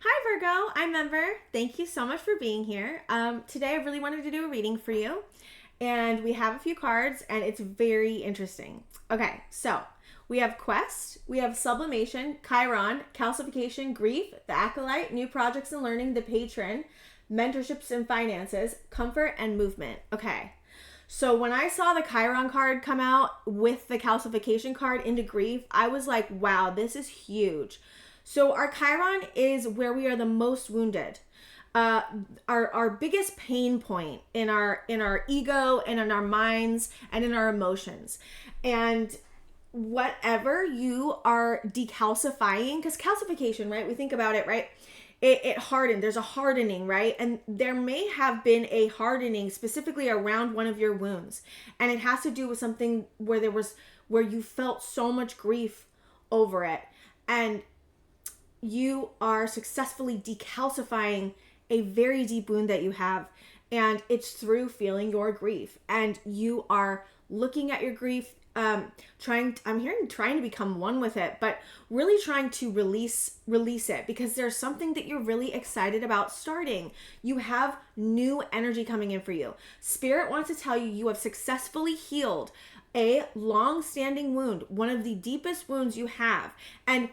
Hi Virgo, I'm Ember. Thank you so much for being here. Today I really wanted to do a reading for you, and we have a few cards and it's very interesting. Okay, so we have Quest, we have Sublimation, Chiron, Calcification, Grief, the Acolyte, New Projects and Learning, the Patron, Mentorships and Finances, Comfort, and Movement. Okay, so when I saw the Chiron card come out with the Calcification card into Grief, I was like, wow, this is huge. So our Chiron is where we are the most wounded. Our biggest pain point in our ego and in our minds and in our emotions. And whatever you are decalcifying, because calcification, right? We think about it, right? It hardened. There's a hardening, right? And there may have been a hardening specifically around one of your wounds. And it has to do with something where you felt so much grief over it. And you are successfully decalcifying a very deep wound that you have, and it's through feeling your grief. And you are looking at your grief, trying to become one with it, but really trying to release it, because there's something that you're really excited about starting. You have new energy coming in for you. Spirit wants to tell you you have successfully healed a long-standing wound, one of the deepest wounds you have. And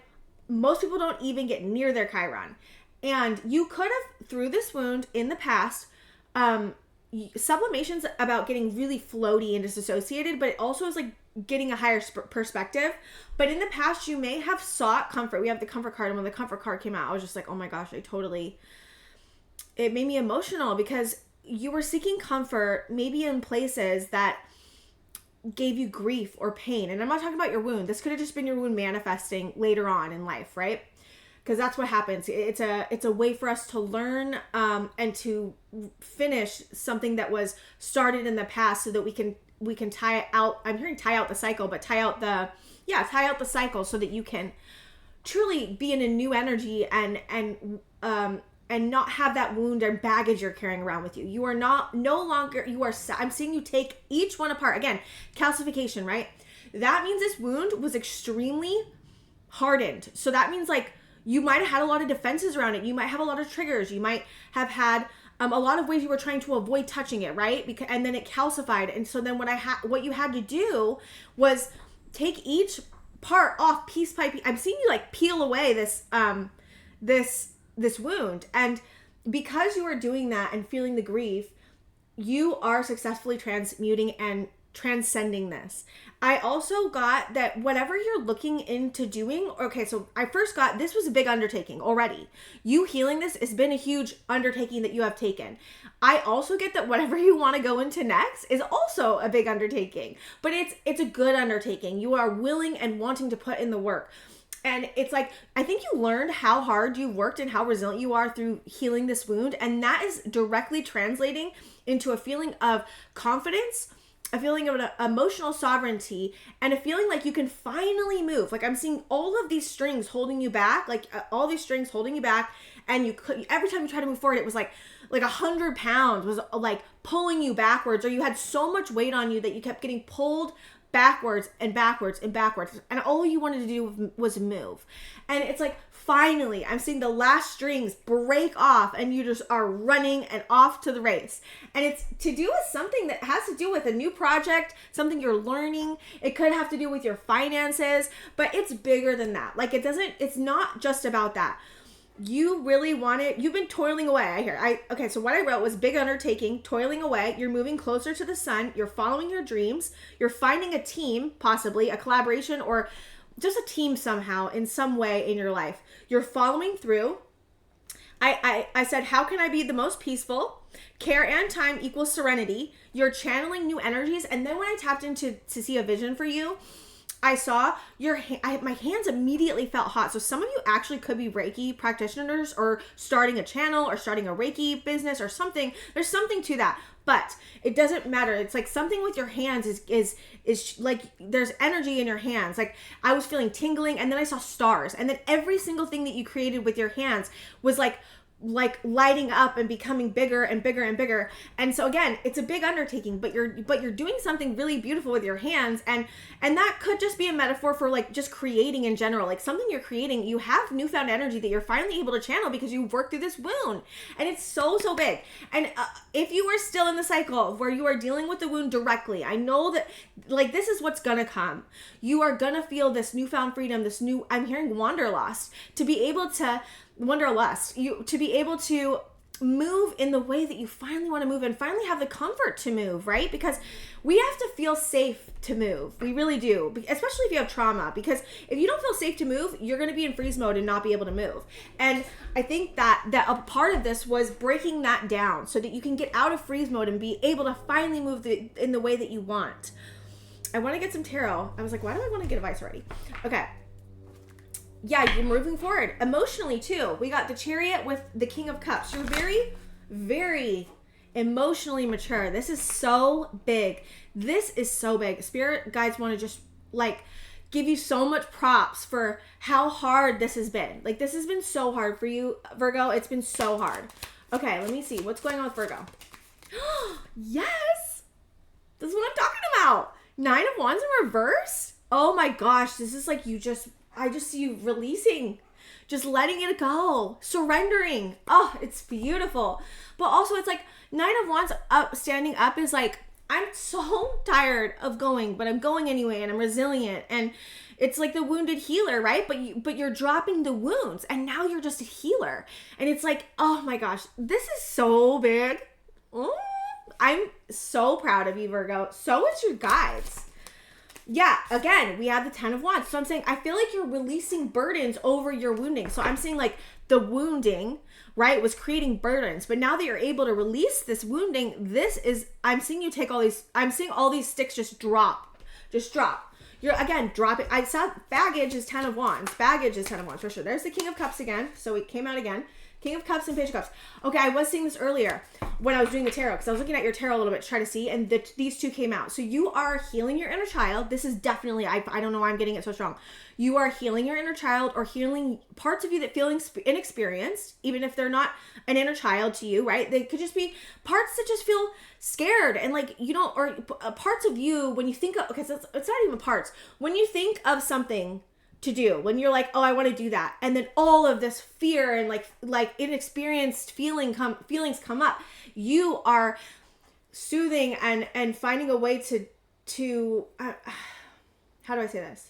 most people don't even get near their Chiron. And you could have, through this wound in the past, sublimation's about getting really floaty and disassociated, but it also is like getting a higher perspective. But in the past, you may have sought comfort. We have the comfort card, and when the comfort card came out, I was just like, oh my gosh, it made me emotional, because you were seeking comfort maybe in places that gave you grief or pain. And I'm not talking about your wound. This could have just been your wound manifesting later on in life, right? Because that's what happens. It's a way for us to learn and to finish something that was started in the past, so that we can tie it out. I'm hearing tie out the cycle, but tie out the cycle, so that you can truly be in a new energy and not have that wound or baggage you're carrying around with you. You are I'm seeing you take each one apart. Again, calcification, right? That means this wound was extremely hardened. So that means like you might have had a lot of defenses around it. You might have a lot of triggers. You might have had a lot of ways you were trying to avoid touching it, right? And then it calcified. And so then what you had to do was take each part off piece by piece. I'm seeing you like peel away this wound. And because you are doing that and feeling the grief, you are successfully transmuting and transcending this. I also got that whatever you're looking into doing, okay, so I first got, this was a big undertaking already. You healing this has been a huge undertaking that you have taken. I also get that whatever you want to go into next is also a big undertaking, but it's a good undertaking. You are willing and wanting to put in the work. And it's like, I think you learned how hard you worked and how resilient you are through healing this wound. And that is directly translating into a feeling of confidence, a feeling of an emotional sovereignty, and a feeling like you can finally move. Like I'm seeing all of these strings holding you back, all these strings holding you back. And every time you try to move forward, it was like 100 pounds was like pulling you backwards, or you had so much weight on you that you kept getting pulled backwards and backwards and backwards, and all you wanted to do was move. And it's like, finally, I'm seeing the last strings break off, and you just are running and off to the race. And it's to do with something that has to do with a new project, something you're learning. It could have to do with your finances, but it's bigger than that. Like it's not just about that. You really want it. You've been toiling away. Okay, so what I wrote was big undertaking, toiling away. You're moving closer to the sun. You're following your dreams. You're finding a team, possibly a collaboration, or just a team somehow in some way in your life. You're following through. I said, how can I be the most peaceful? Care and time equals serenity. You're channeling new energies. And then when I tapped into to see a vision for you, I saw my hands immediately felt hot. So some of you actually could be Reiki practitioners, or starting a channel, or starting a Reiki business or something. There's something to that, but it doesn't matter. It's like something with your hands is like there's energy in your hands. Like I was feeling tingling, and then I saw stars, and then every single thing that you created with your hands was like like lighting up and becoming bigger and bigger and bigger. And so again, it's a big undertaking, but you're doing something really beautiful with your hands, and that could just be a metaphor for like just creating in general, like something you're creating. You have newfound energy that you're finally able to channel because you worked through this wound, and it's so big. And if you are still in the cycle where you are dealing with the wound directly, I know that like this is what's gonna come. You are gonna feel this newfound freedom, this new, I'm hearing wanderlust, to be able to wanderlust, to be able to move in the way that you finally want to move and finally have the comfort to move, right? Because we have to feel safe to move. We really do, especially if you have trauma, because if you don't feel safe to move, you're going to be in freeze mode and not be able to move. And I think that a part of this was breaking that down so that you can get out of freeze mode and be able to finally move in the way that you want. I want to get some tarot. I was like, why do I want to get advice already? Okay. Yeah, you're moving forward emotionally too. We got the Chariot with the King of Cups. You're very, very emotionally mature. This is so big. This is so big. Spirit guides want to just like give you so much props for how hard this has been. Like this has been so hard for you, Virgo. It's been so hard. Okay, let me see. What's going on with Virgo? Yes! This is what I'm talking about. 9 of Wands in reverse? Oh my gosh, this is like I just see you releasing, just letting it go, surrendering. Oh, it's beautiful. But also it's like 9 of Wands standing up is like, I'm so tired of going, but I'm going anyway, and I'm resilient. And it's like the wounded healer, right? But you're dropping the wounds, and now you're just a healer. And it's like, oh my gosh, this is so big. I'm so proud of you, Virgo. So is your guides. Yeah, again, we have the 10 of Wands. So I'm saying, I feel like you're releasing burdens over your wounding. So I'm saying like the wounding, right, was creating burdens. But now that you're able to release this wounding, I'm seeing you take I'm seeing all these sticks just drop. You're, again, dropping. I saw baggage is 10 of Wands. Baggage is 10 of Wands for sure. There's the King of Cups again. So it came out again. King of Cups and Page of Cups. Okay, I was seeing this earlier when I was doing the tarot, because I was looking at your tarot a little bit to try to see, and these two came out. So you are healing your inner child. This is definitely, I don't know why I'm getting it so strong. You are healing your inner child, or healing parts of you that feel inexperienced, even if they're not an inner child to you, right? They could just be parts that just feel scared, and like, you don't, or parts of you when you think of, okay, so it's not even parts. When you think of something to do, when you're like, oh, I want to do that, and then all of this fear and like inexperienced feelings come up, you are soothing and finding a way to how do I say this,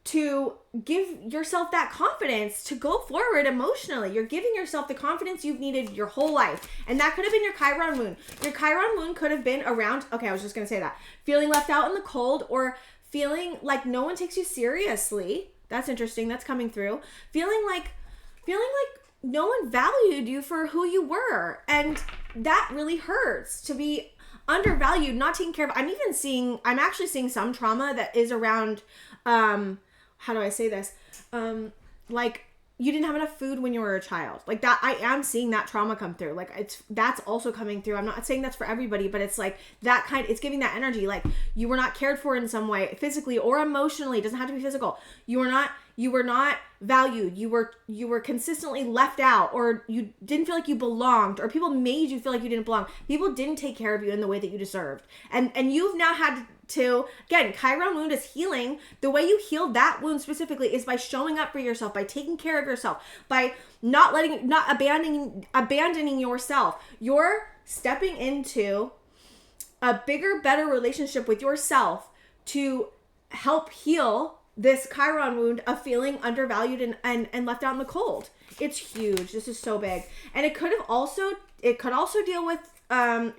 to give yourself that confidence to go forward emotionally. You're giving yourself the confidence you've needed your whole life. And that could have been your Chiron moon. Your Chiron moon could have been around, okay, I was just gonna say that, feeling left out in the cold, or feeling like no one takes you seriously. That's interesting. That's coming through. Feeling like no one valued you for who you were. And that really hurts, to be undervalued, not taken care of. I'm actually seeing some trauma that is around, how do I say this? Like, you didn't have enough food when you were a child. Like that, I am seeing that trauma come through. Like that's also coming through. I'm not saying that's for everybody, but it's like that it's giving that energy. Like you were not cared for in some way, physically or emotionally. It doesn't have to be physical. You were not valued. You were consistently left out, or you didn't feel like you belonged, or people made you feel like you didn't belong. People didn't take care of you in the way that you deserved. And you've now had to, again, Chiron wound is healing. The way you healed that wound specifically is by showing up for yourself, by taking care of yourself, by not abandoning yourself. You're stepping into a bigger, better relationship with yourself to help heal this Chiron wound of feeling undervalued and left out in the cold. It's huge. This is so big. And it could also deal with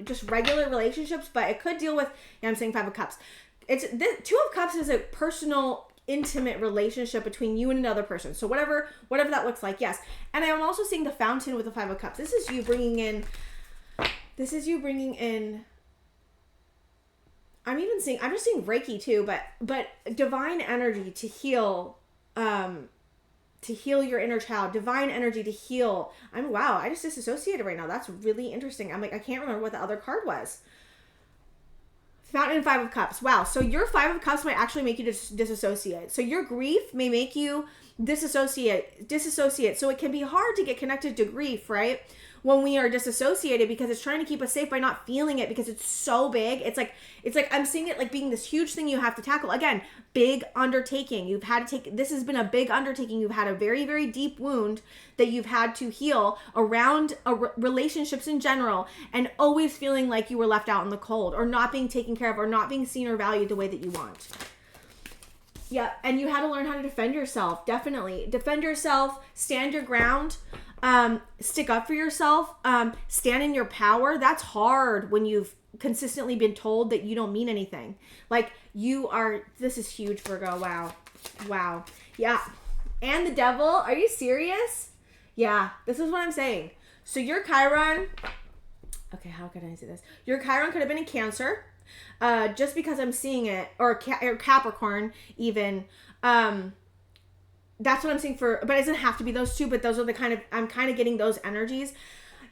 just regular relationships, but it could deal with, I'm saying 5 of Cups. Two of Cups is a personal, intimate relationship between you and another person. So whatever that looks like, yes. And I'm also seeing the Fountain with the 5 of Cups. This is you bringing in I'm just seeing Reiki too, but divine energy to heal your inner child, divine energy to heal. Wow, I just disassociated right now. That's really interesting. I'm like, I can't remember what the other card was. Fountain and 5 of Cups. Wow. So your 5 of Cups might actually make you disassociate. So your grief may make you disassociate. So it can be hard to get connected to grief, right? When we are disassociated, because it's trying to keep us safe by not feeling it, because it's so big. It's like I'm seeing it like being this huge thing you have to tackle. Again, big undertaking. You've had to take, this has been a big undertaking. You've had a very, very deep wound that you've had to heal around relationships in general, and always feeling like you were left out in the cold, or not being taken care of, or not being seen or valued the way that you want. Yeah, and you had to learn how to defend yourself. Definitely. Defend yourself, stand your ground, stick up for yourself, stand in your power. That's hard when you've consistently been told that you don't mean anything. Like, this is huge, Virgo. Wow. Yeah. And the devil, are you serious? Yeah, this is what I'm saying. So your Chiron, okay, how can I say this? Your Chiron could have been in Cancer. Just because I'm seeing it, or Capricorn even, that's what I'm seeing for, but it doesn't have to be those two, but those are the kind of, I'm kind of getting those energies.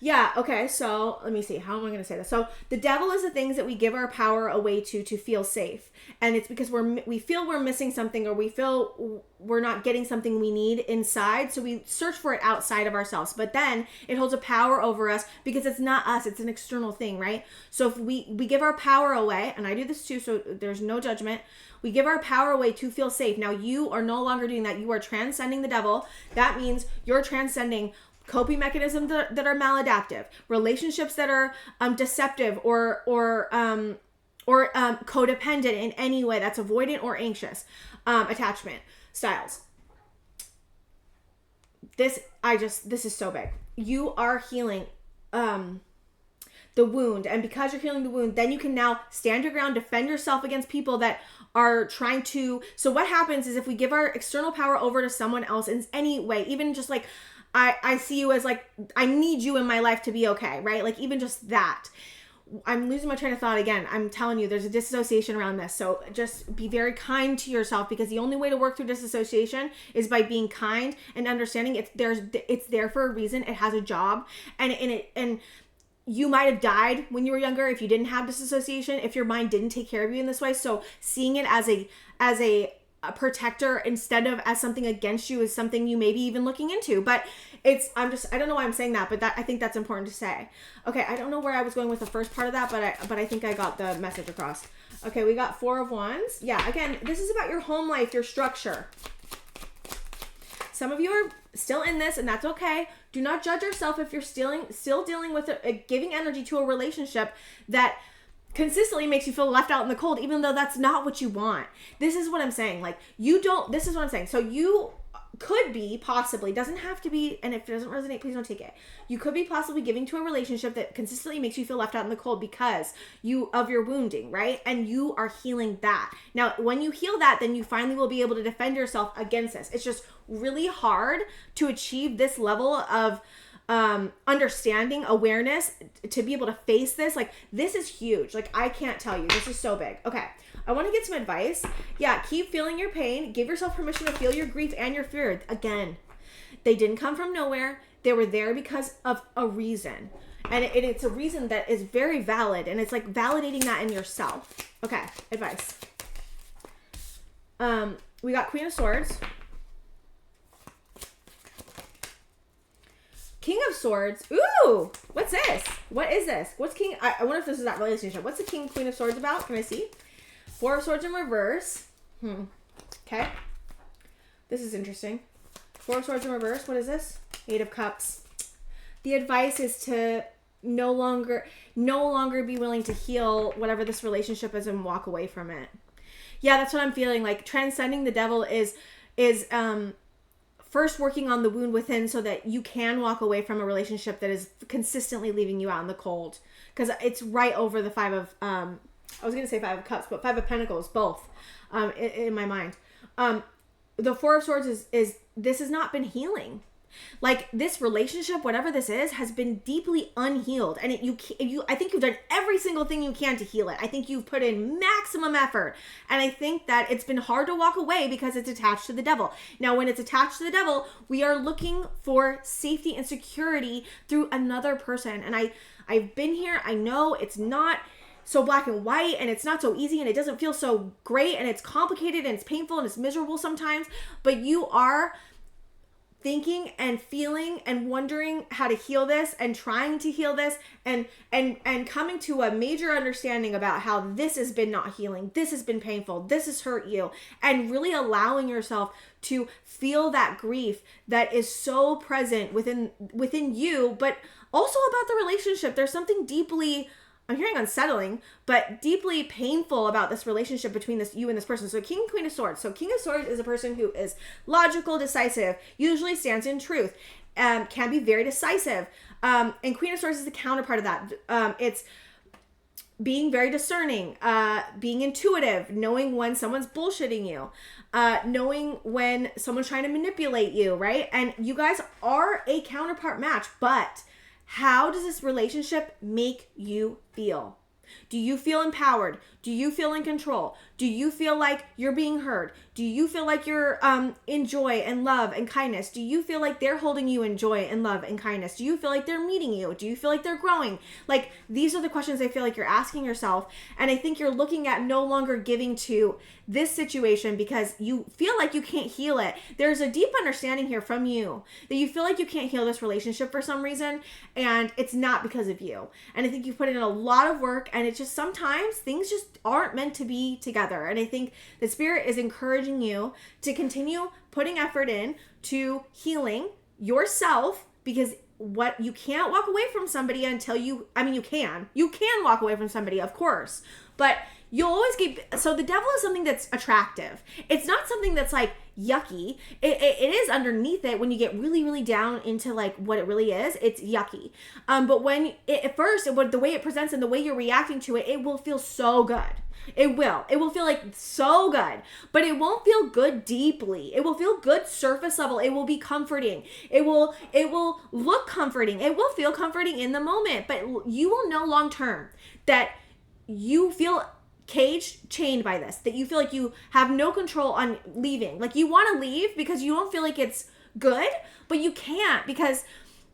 Yeah, okay, so let me see, how am I going to say this? So the devil is the things that we give our power away to feel safe. And it's because we feel we're missing something, or we feel we're not getting something we need inside. So we search for it outside of ourselves. But then it holds a power over us because it's not us, it's an external thing, right? So if we give our power away, and I do this too, so there's no judgment. We give our power away to feel safe. Now you are no longer doing that. You are transcending the devil. That means you're transcending coping mechanisms that are maladaptive, relationships that are deceptive or codependent in any way, that's avoidant or anxious, attachment styles. This is so big. You are healing the wound, and because you're healing the wound, then you can now stand your ground, defend yourself against people that are trying to. So what happens is, if we give our external power over to someone else in any way, even just like, I see you as like, I need you in my life to be okay, right? Like, even just that. I'm losing my train of thought again. I'm telling you, there's a disassociation around this. So just be very kind to yourself, because the only way to work through disassociation is by being kind and understanding it's there for a reason. It has a job, and you might have died when you were younger if you didn't have disassociation, if your mind didn't take care of you in this way. So seeing it as a protector instead of as something against you is something you may be even looking into. But I don't know why I'm saying that, but I think that's important to say. Okay, I don't know where I was going with the first part of that, but I think I got the message across. Okay, we got 4 of Wands. Yeah, again, this is about your home life, your structure. Some of you are still in this, and that's okay. Do not judge yourself if you're still dealing with giving energy to a relationship that consistently makes you feel left out in the cold, even though that's not what you want. This is what I'm saying. Like, this is what I'm saying. So you could be possibly, doesn't have to be, and if it doesn't resonate, please don't take it. You could be possibly giving to a relationship that consistently makes you feel left out in the cold because of your wounding, right? And you are healing that. Now, when you heal that, then you finally will be able to defend yourself against this. It's just really hard to achieve this level of understanding, awareness, to be able to face this. Like, this is huge. Like, I can't tell you, this is so big. Okay, I want to get some advice. Yeah, keep feeling your pain. Give yourself permission to feel your grief and your fear. Again, they didn't come from nowhere. They were there because of a reason, and it's a reason that is very valid, and it's like validating that in yourself. Okay, advice. We got Queen of Swords, King of Swords. Ooh, what's this? What is this? What's King? I wonder if this is that relationship. What's the King, Queen of Swords about? Can I see? 4 of Swords in reverse. Okay. This is interesting. 4 of Swords in reverse. What is this? 8 of Cups. The advice is to no longer be willing to heal whatever this relationship is and walk away from it. Yeah, that's what I'm feeling. Like, transcending the devil is first working on the wound within, so that you can walk away from a relationship that is consistently leaving you out in the cold. Because it's right over the 5 of, I was going to say 5 of Cups, but 5 of Pentacles, both, in my mind. The 4 of Swords is this has not been healing. Like, this relationship, whatever this is, has been deeply unhealed. And I think you've done every single thing you can to heal it. I think you've put in maximum effort. And I think that it's been hard to walk away because it's attached to the devil. Now, when it's attached to the devil, we are looking for safety and security through another person. And I've been here. I know it's not so black and white, and it's not so easy, and it doesn't feel so great, and it's complicated, and it's painful, and it's miserable sometimes. But you are thinking and feeling and wondering how to heal this and trying to heal this and coming to a major understanding about how this has been not healing, this has been painful, this has hurt you, and really allowing yourself to feel that grief that is so present within you, but also about the relationship. There's something deeply, I'm hearing unsettling, but deeply painful about this relationship between you and this person. So King and Queen of Swords. So King of Swords is a person who is logical, decisive, usually stands in truth, can be very decisive. And Queen of Swords is the counterpart of that. It's being very discerning, being intuitive, knowing when someone's bullshitting you, knowing when someone's trying to manipulate you, right? And you guys are a counterpart match, but how does this relationship make you feel? Do you feel empowered? Do you feel in control? Do you feel like you're being heard? Do you feel like you're in joy and love and kindness? Do you feel like they're holding you in joy and love and kindness? Do you feel like they're meeting you? Do you feel like they're growing? Like, these are the questions I feel like you're asking yourself. And I think you're looking at no longer giving to this situation because you feel like you can't heal it. There's a deep understanding here from you that you feel like you can't heal this relationship for some reason, and it's not because of you. And I think you've put in a lot of work, and it's just sometimes things just aren't meant to be together. And I think the Spirit is encouraging you to continue putting effort in to healing yourself, because what you can't walk away from somebody until you can walk away from somebody, of course, but you'll always get, so the devil is something that's attractive. It's not something that's like yucky. It is underneath it. When you get really, really down into like what it really is, it's yucky. But when at first, the way it presents and the way you're reacting to it, it will feel so good. It will feel like so good, but it won't feel good deeply. It will feel good surface level. It will be comforting. It will look comforting. It will feel comforting in the moment, but you will know long term that you feel caged, chained by this, that you feel like you have no control on leaving. Like, you want to leave because you don't feel like it's good, but you can't because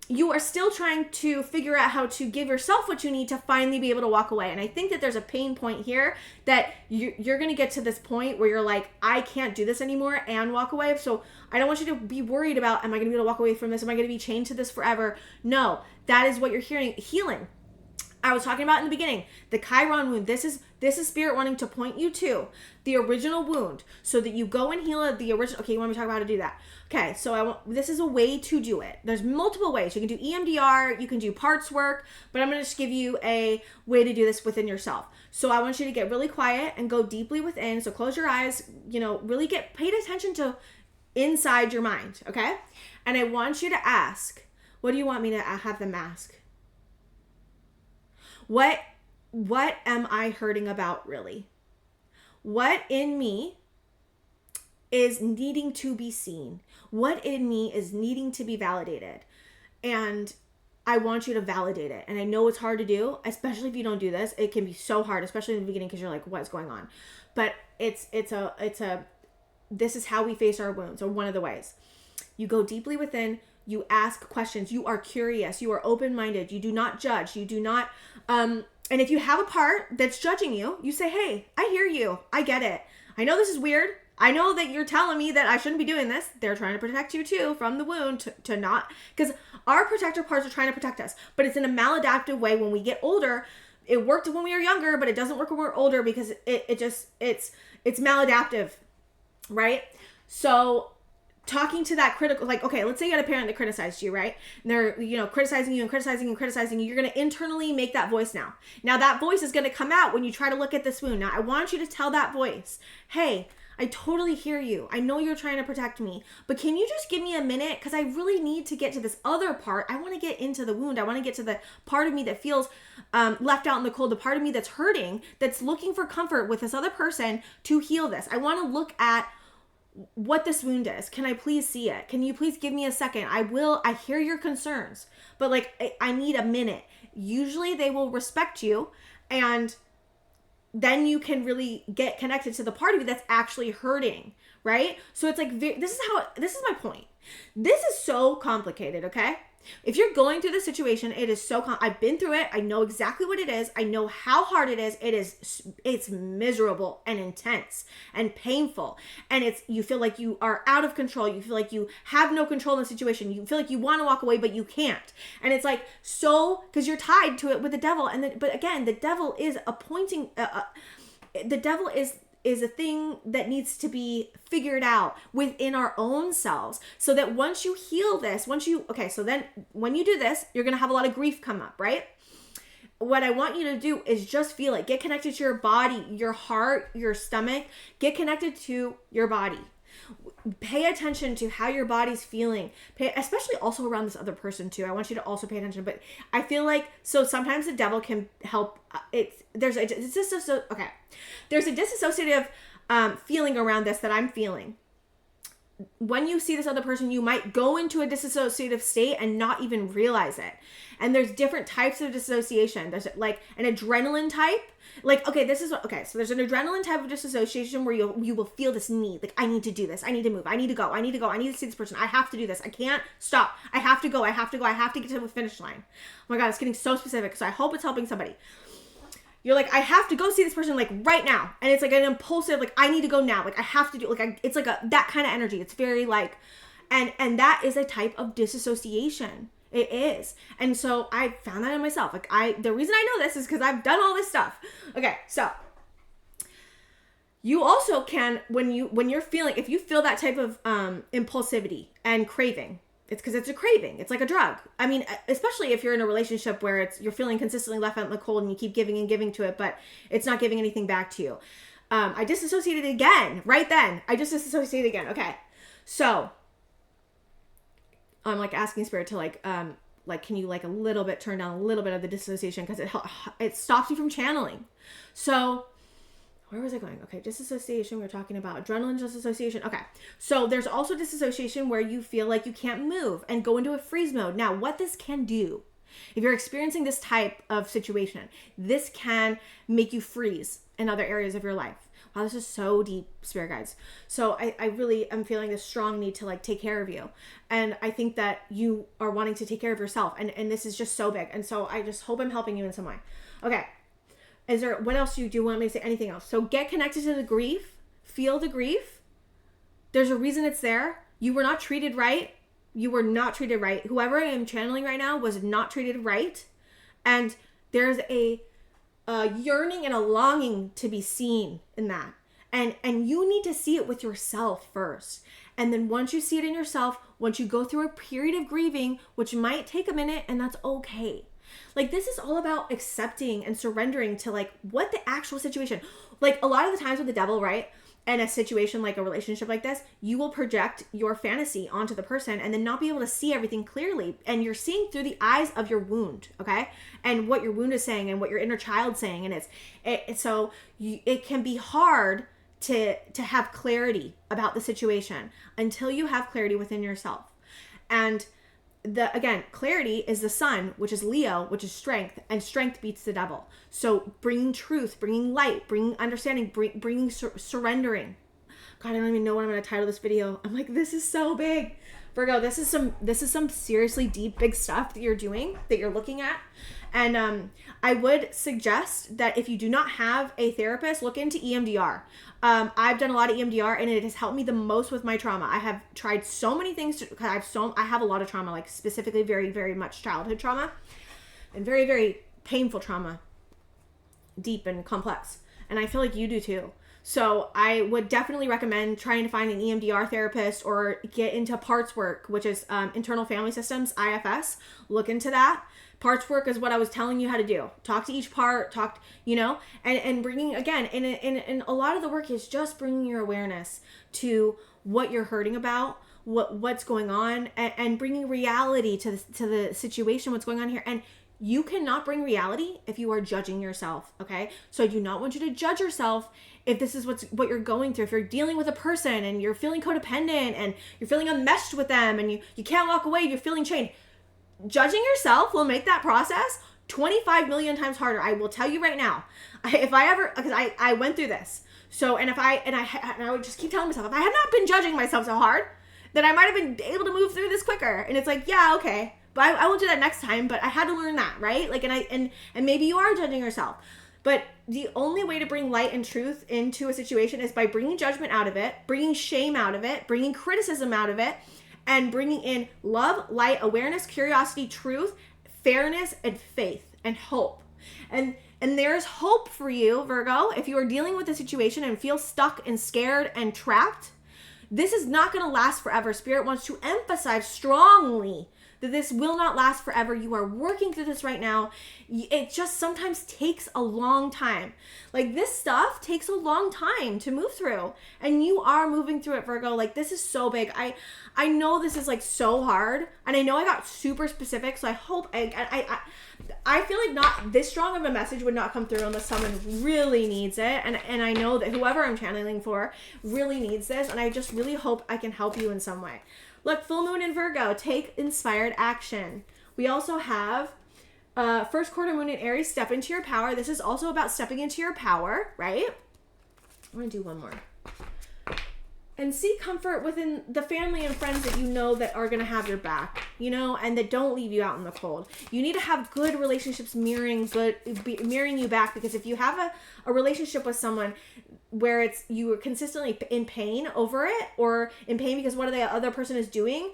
you are still trying to figure out how to give yourself what you need to finally be able to walk away. And I think that there's a pain point here that you're going to get to this point where you're like, I can't do this anymore and walk away. So I don't want you to be worried about, am I going to be able to walk away from this? Am I going to be chained to this forever? No, that is what you're healing. I was talking about in the beginning, the Chiron wound. This is Spirit wanting to point you to the original wound so that you go and heal the original. Okay, you want me to talk about how to do that? Okay, so this is a way to do it. There's multiple ways. You can do EMDR, you can do parts work, but I'm going to just give you a way to do this within yourself. So I want you to get really quiet and go deeply within. So close your eyes, really paid attention to inside your mind, okay? And I want you to ask, what do you want me to have them ask? What am I hurting about really? What in me is needing to be seen? What in me is needing to be validated? And I want you to validate it. And I know it's hard to do, especially if you don't do this. It can be so hard, especially in the beginning, because you're like, what's going on? But this is how we face our wounds, or one of the ways. You go deeply within. You ask questions. You are curious. You are open-minded. You do not judge. You do not, and if you have a part that's judging you, you say, hey, I hear you. I get it. I know this is weird. I know that you're telling me that I shouldn't be doing this. They're trying to protect you too from the wound to not, because our protector parts are trying to protect us, but it's in a maladaptive way when we get older. It worked when we were younger, but it doesn't work when we're older because it's maladaptive, right? So talking to that critical, like, okay, let's say you had a parent that criticized you, right? And they're, criticizing you and criticizing you and criticizing you. You're going to internally make that voice now. Now that voice is going to come out when you try to look at this wound. Now I want you to tell that voice, hey, I totally hear you. I know you're trying to protect me, but can you just give me a minute? Because I really need to get to this other part. I want to get into the wound. I want to get to the part of me that feels left out in the cold, the part of me that's hurting, that's looking for comfort with this other person to heal this. I want to look at what this wound is. Can I please see it? Can you please give me a second? I hear your concerns, but I need a minute. Usually they will respect you, and then you can really get connected to the part of you that's actually hurting, right? So it's like, this is my point. This is so complicated, okay? If you're going through this situation, it is so I've been through it. I know exactly what it is. I know how hard it is. It's miserable and intense and painful. And you feel like you are out of control. You feel like you have no control in the situation. You feel like you want to walk away, but you can't. And it's like, so, because you're tied to it with the devil. But again, the devil is the devil is a thing that needs to be figured out within our own selves, so that once you heal this, so then when you do this, you're going to have a lot of grief come up, right? What I want you to do is just feel it. Get connected to your body, your heart, your stomach. Get connected to your body. Pay attention to how your body's feeling. Especially also around this other person too. I want you to also pay attention. But I feel like, so sometimes the devil can help. There's a disassociative feeling around this that I'm feeling. When you see this other person, you might go into a disassociative state and not even realize it. And there's different types of dissociation. There's like an adrenaline type. So there's an adrenaline type of dissociation where you will feel this need. Like, I need to do this. I need to move. I need to go. I need to see this person. I have to do this. I can't stop. I have to go. I have to get to the finish line. Oh my God, it's getting so specific. So I hope it's helping somebody. You're like, I have to go see this person like right now. And it's like an impulsive, like, I need to go now. Like, I have to do, like, it's like that kind of energy. It's very like, and that is a type of disassociation. It is. And so I found that in myself. Like, the reason I know this is because I've done all this stuff. Okay. So you also can, when you're feeling, if you feel that type of impulsivity and craving, it's because it's a craving. It's like a drug. I mean, especially if you're in a relationship where you're feeling consistently left out in the cold and you keep giving and giving to it, but it's not giving anything back to you. I disassociated again, right then. I just disassociated again. Okay. So I'm like asking spirit to can you like a little bit turn down a little bit of the dissociation, because it stops you from channeling. So where was I going? Okay, disassociation, we were talking about adrenaline disassociation. Okay, so there's also disassociation where you feel like you can't move and go into a freeze mode. Now, what this can do, if you're experiencing this type of situation, this can make you freeze in other areas of your life. Wow, this is so deep, spirit guides. So I really am feeling this strong need to like take care of you. And I think that you are wanting to take care of yourself. And this is just so big. And so I just hope I'm helping you in some way. Okay. What else do you want me to say? Anything else? So get connected to the grief. Feel the grief. There's a reason it's there. You were not treated right. You were not treated right. Whoever I am channeling right now was not treated right. And there's a yearning and a longing to be seen in that. And you need to see it with yourself first. And then once you see it in yourself, once you go through a period of grieving, which might take a minute, and that's okay. Like, this is all about accepting and surrendering to like what the actual situation, like a lot of the times with the devil, right? And a situation like a relationship like this, you will project your fantasy onto the person and then not be able to see everything clearly. And you're seeing through the eyes of your wound, okay? And what your wound is saying and what your inner child's saying. And it can be hard to have clarity about the situation until you have clarity within yourself. And clarity is the sun, which is Leo, which is strength, and strength beats the devil. So bringing truth, bringing light, bringing understanding, bringing surrendering. God, I don't even know what I'm going to title this video. I'm like, this is so big. Virgo, this is some seriously deep, big stuff that you're doing, that you're looking at. And I would suggest that if you do not have a therapist, look into EMDR. I've done a lot of EMDR and it has helped me the most with my trauma. I have tried so many things I have a lot of trauma, like specifically very, very much childhood trauma and very, very painful trauma, deep and complex. And I feel like you do too. So I would definitely recommend trying to find an EMDR therapist or get into parts work, which is internal family systems, IFS. Look into that. Parts work is what I was telling you how to do. Talk to each part, and bringing, again, and a lot of the work is just bringing your awareness to what you're hurting about, what's going on, and bringing reality to the situation, what's going on here. And you cannot bring reality if you are judging yourself, okay? So I do not want you to judge yourself if this is what you're going through. If you're dealing with a person and you're feeling codependent and you're feeling unmeshed with them and you can't walk away, you're feeling chained. Judging yourself will make that process 25 million times harder. I will tell you right now. Because I went through this. So, and I would just keep telling myself, if I had not been judging myself so hard, then I might have been able to move through this quicker. And it's like, yeah, okay, but I won't do that next time, but I had to learn that, right? Like, and maybe you are judging yourself, but the only way to bring light and truth into a situation is by bringing judgment out of it, bringing shame out of it, bringing criticism out of it, and bringing in love, light, awareness, curiosity, truth, fairness, and faith, and hope. And there's hope for you, Virgo, if you are dealing with a situation and feel stuck and scared and trapped. This is not going to last forever. Spirit wants to emphasize strongly that this will not last forever. You are working through this right now. It just sometimes takes a long time. Like, this stuff takes a long time to move through, and you are moving through it, Virgo. Like, this is so big. I know this is like so hard, and I know I got super specific, so I hope I feel like not this strong of a message would not come through unless someone really needs it, and I know that whoever I'm channeling for really needs this, and I just really hope I can help you in some way. Look, full moon in Virgo, take inspired action. We also have first quarter moon in Aries, step into your power. This is also about stepping into your power, right? I'm going to do one more. And seek comfort within the family and friends that you know that are going to have your back, you know, and that don't leave you out in the cold. You need to have good relationships mirroring you back, because if you have a relationship with someone where you are consistently in pain over it, or in pain because what the other person is doing,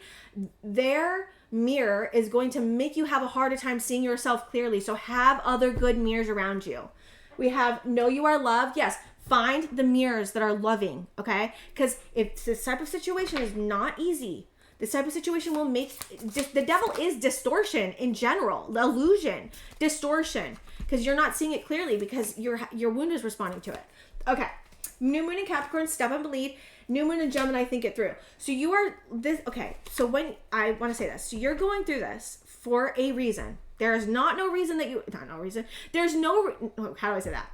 their mirror is going to make you have a harder time seeing yourself clearly. So have other good mirrors around you. We have know you are loved. Yes. Find the mirrors that are loving, okay? Because if this type of situation is not easy, this type of situation will make, the devil is distortion in general, illusion, distortion, because you're not seeing it clearly because your wound is responding to it. Okay, new moon in Capricorn, step and bleed. New moon in Gemini, think it through. So you are this, okay, so when, I want to say this, so you're going through this for a reason. There is not no reason that you, not no reason, there's no, how do I say that?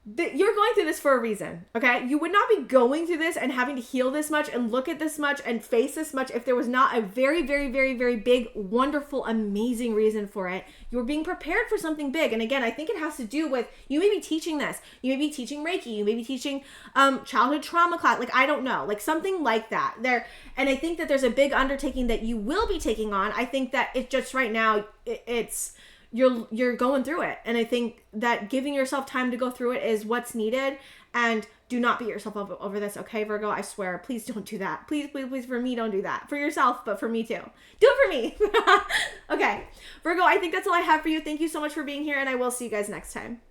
You're going through this for a reason, okay? You would not be going through this and having to heal this much and look at this much and face this much if there was not a very, very, very, very big, wonderful, amazing reason for it. You're being prepared for something big. And again, I think it has to do with, you may be teaching this. You may be teaching Reiki. You may be teaching childhood trauma class. Like, I don't know. Like, something like that. And I think that there's a big undertaking that you will be taking on. I think that it just right now, it's... You're going through it, and I think that giving yourself time to go through it is what's needed. And do not beat yourself up over this, okay, Virgo? I swear, please don't do that. Please, please, please, for me, don't do that. For yourself, but for me too. Do it for me. Okay, Virgo, I think that's all I have for you. Thank you so much for being here, and I will see you guys next time.